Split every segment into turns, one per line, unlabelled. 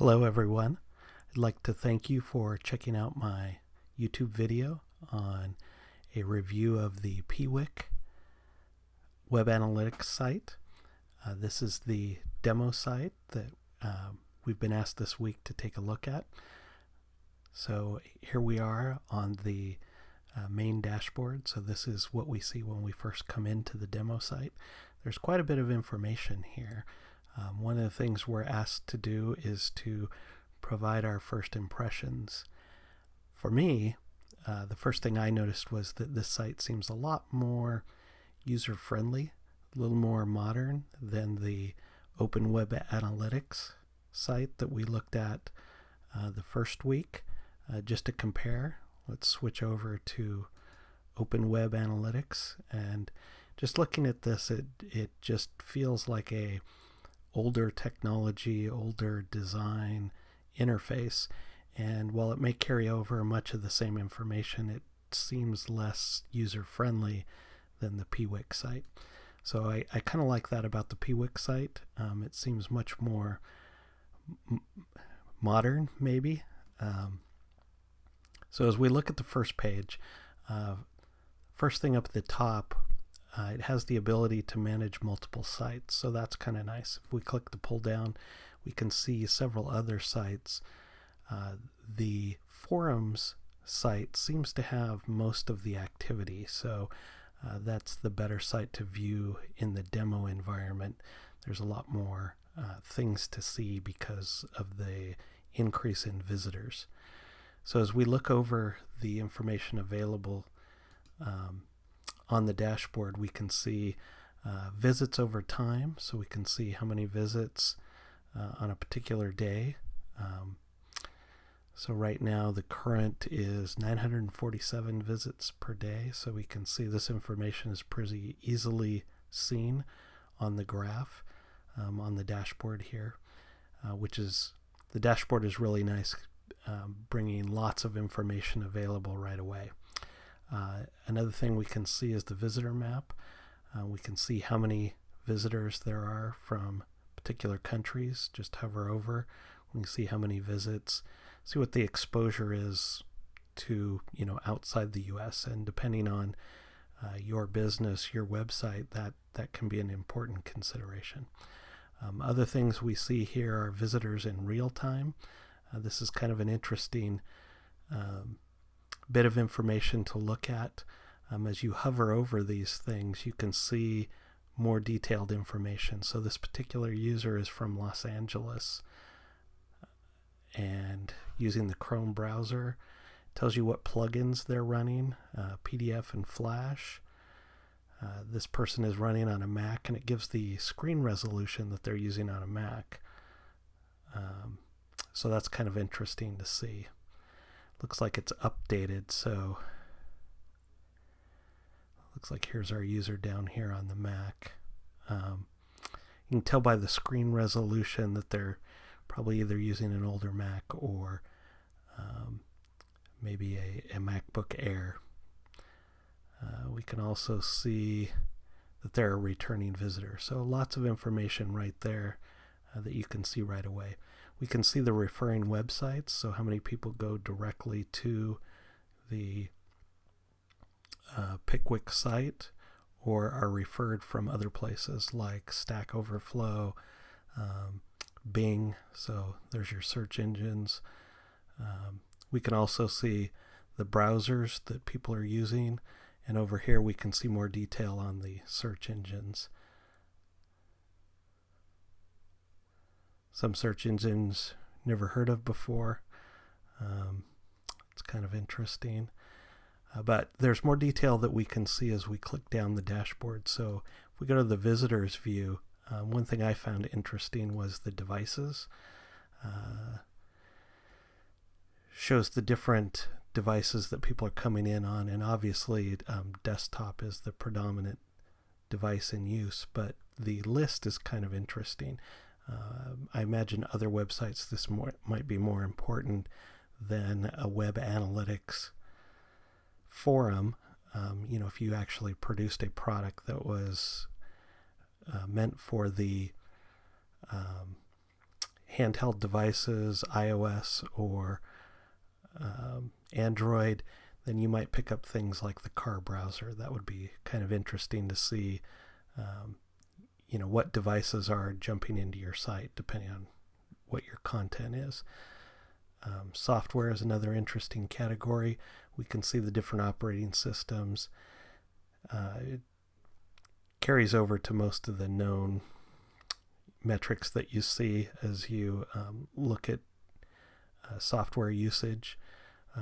Hello everyone. I'd like to thank you for checking out my YouTube video on a review of the Piwik Web Analytics site. This is the demo site that we've been asked this week to take a look at. So here we are on the main dashboard. So this is what we see when we first come into the demo site. There's quite a bit of information here. One of the things we're asked to do is to provide our first impressions. For me, the first thing I noticed was that this site seems a lot more user-friendly, a little more modern than the Open Web Analytics site that we looked at the first week. Just to compare, let's switch over to Open Web Analytics, and just looking at this, it just feels like a older technology, older design interface, and while it may carry over much of the same information, it seems less user-friendly than the Piwik site. So I kind of like that about the Piwik site. It seems much more modern, maybe. So as we look at the first page, first thing up at the top, it has the ability to manage multiple sites, so that's kind of nice. If we click the pull down, we can see several other sites. The forums site seems to have most of the activity, so that's the better site to view in the demo environment. There's a lot more things to see because of the increase in visitors. So as we look over the information available on the dashboard, we can see visits over time, so we can see how many visits on a particular day. So right now the current is 947 visits per day, so we can see this information is pretty easily seen on the graph on the dashboard here, the dashboard is really nice, bringing lots of information available right away. Another thing we can see is the visitor map. We can see how many visitors there are from particular countries. Just hover over. We can see how many visits, see what the exposure is to, outside the US, and depending on your business, your website, that can be an important consideration. Other things we see here are visitors in real time. This is kind of an interesting bit of information to look at. As you hover over these things, you can see more detailed information. So this particular user is from Los Angeles, and using the Chrome browser, it tells you what plugins they're running, PDF and Flash. This person is running on a Mac, and it gives the screen resolution that they're using on a Mac. So that's kind of interesting to see. Looks like it's updated, so looks like here's our user down here on the Mac. You can tell by the screen resolution that they're probably either using an older Mac or maybe a MacBook Air. We can also see that they're a returning visitor, so lots of information right there that you can see right away. We can see the referring websites, so how many people go directly to the Piwik site or are referred from other places like Stack Overflow, Bing, so there's your search engines. We can also see the browsers that people are using, and over here we can see more detail on the search engines. Some search engines never heard of before. It's kind of interesting. But there's more detail that we can see as we click down the dashboard. So if we go to the visitors view, one thing I found interesting was the devices. Shows the different devices that people are coming in on, and obviously desktop is the predominant device in use, but the list is kind of interesting. I imagine other websites this might be more important than a web analytics forum. If you actually produced a product that was meant for the handheld devices, iOS or Android, then you might pick up things like the car browser. That would be kind of interesting to see, what devices are jumping into your site depending on what your content is. Software is another interesting category. We can see the different operating systems. It carries over to most of the known metrics that you see as you look at software usage.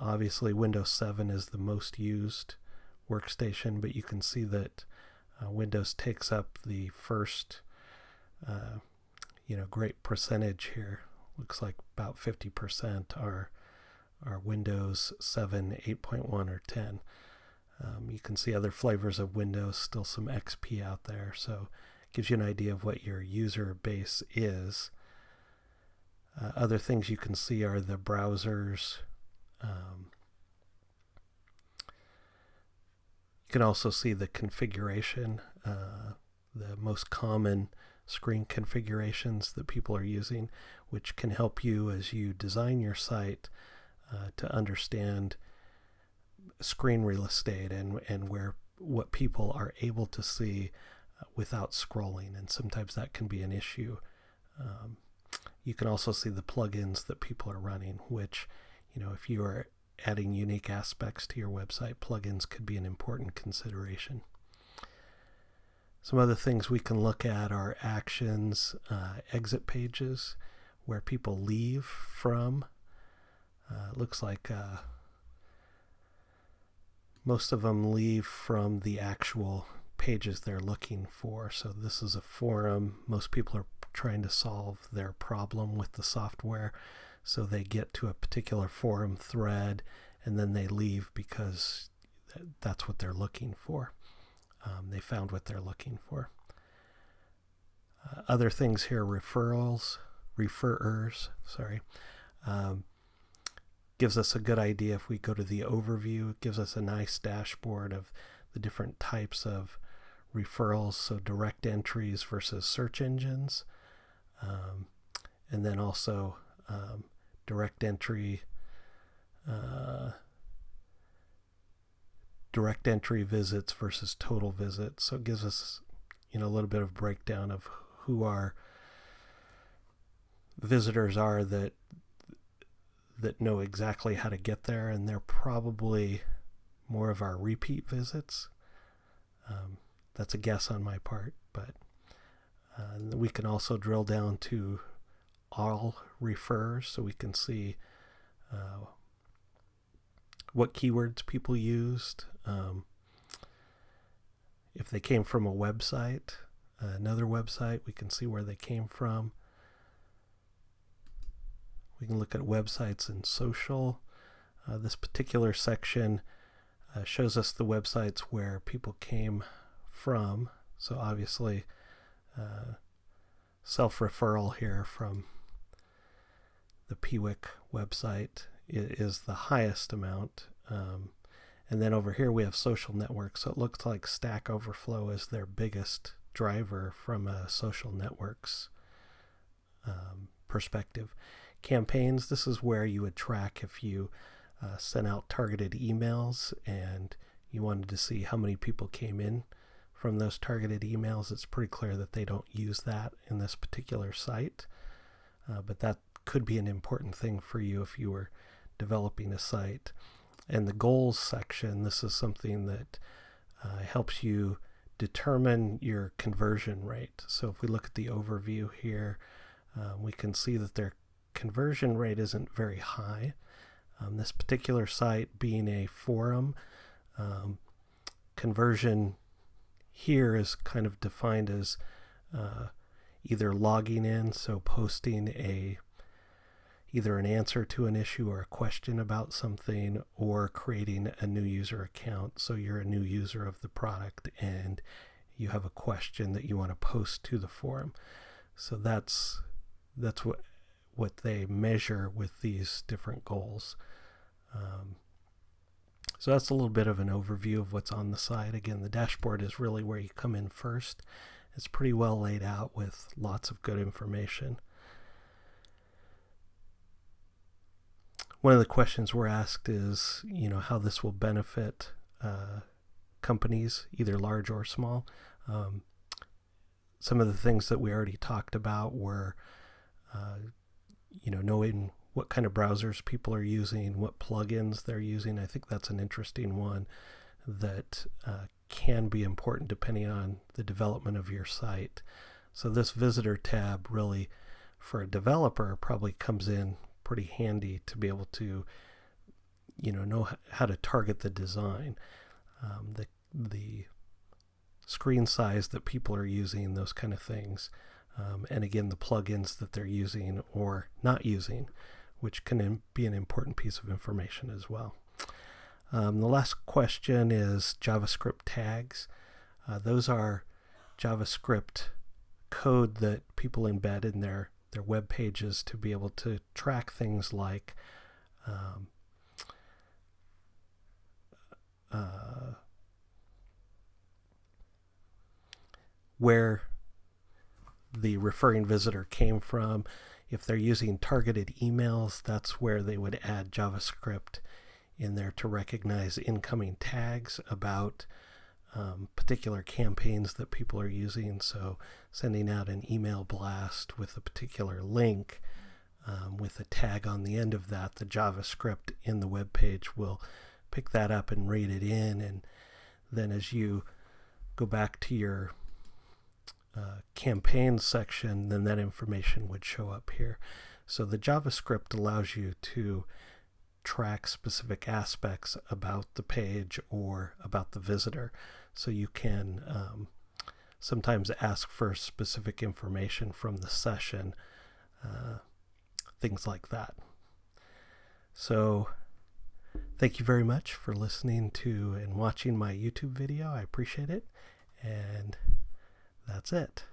Obviously, Windows 7 is the most used workstation, but you can see that Windows takes up the first, great percentage here. Looks like about 50% are Windows 7, 8.1, or 10. You can see other flavors of Windows, still some XP out there, so it gives you an idea of what your user base is. Other things you can see are the browsers. You can also see the configuration, the most common screen configurations that people are using, which can help you as you design your site to understand screen real estate and what people are able to see without scrolling, and sometimes that can be an issue. You can also see the plugins that people are running, which, if you are adding unique aspects to your website, plugins could be an important consideration. Some other things we can look at are actions, exit pages, where people leave from. It looks like most of them leave from the actual pages they're looking for. So this is a forum. Most people are trying to solve their problem with the software. So they get to a particular forum thread and then they leave because that's what they're looking for. They found what they're looking for. Other things here, referrers, gives us a good idea. If we go to the overview, it gives us a nice dashboard of the different types of referrals, so direct entries versus search engines, and then also direct entry visits versus total visits. So it gives us a little bit of breakdown of who our visitors are that know exactly how to get there, and they're probably more of our repeat visits. That's a guess on my part, but we can also drill down to all refers, so we can see what keywords people used, if they came from a website, another website, we can see where they came from. We can look at websites and social. This particular section shows us the websites where people came from. So obviously self-referral here from the Piwik website is the highest amount. And then over here we have social networks. So it looks like Stack Overflow is their biggest driver from a social networks perspective. Campaigns, this is where you would track if you sent out targeted emails and you wanted to see how many people came in from those targeted emails. It's pretty clear that they don't use that in this particular site, but that could be an important thing for you if you were developing a site. And the goals section, this is something that helps you determine your conversion rate. So if we look at the overview here, we can see that their conversion rate isn't very high. This particular site being a forum, conversion here is kind of defined as either logging in, so posting either an answer to an issue or a question about something, or creating a new user account. So you're a new user of the product and you have a question that you want to post to the forum. So that's what they measure with these different goals. So that's a little bit of an overview of what's on the site. Again, the dashboard is really where you come in first. It's pretty well laid out with lots of good information. one of the questions we're asked is, how this will benefit companies, either large or small. Some of the things that we already talked about were, knowing what kind of browsers people are using, what plugins they're using. I think that's an interesting one that can be important depending on the development of your site. So this visitor tab really, for a developer, probably comes in pretty handy to be able to, know how to target the design, the screen size that people are using, those kind of things, and again the plugins that they're using or not using, which can be an important piece of information as well. The last question is JavaScript tags. Those are JavaScript code that people embed in their web pages to be able to track things like where the referring visitor came from. If they're using targeted emails, that's where they would add JavaScript in there to recognize incoming tags about particular campaigns that people are using. So sending out an email blast with a particular link with a tag on the end of that, the JavaScript in the web page will pick that up and read it in, and then as you go back to your campaign section, then that information would show up here. So the JavaScript allows you to track specific aspects about the page or about the visitor. So you can sometimes ask for specific information from the session, things like that. So thank you very much for listening to and watching my YouTube video. I appreciate it. And that's it.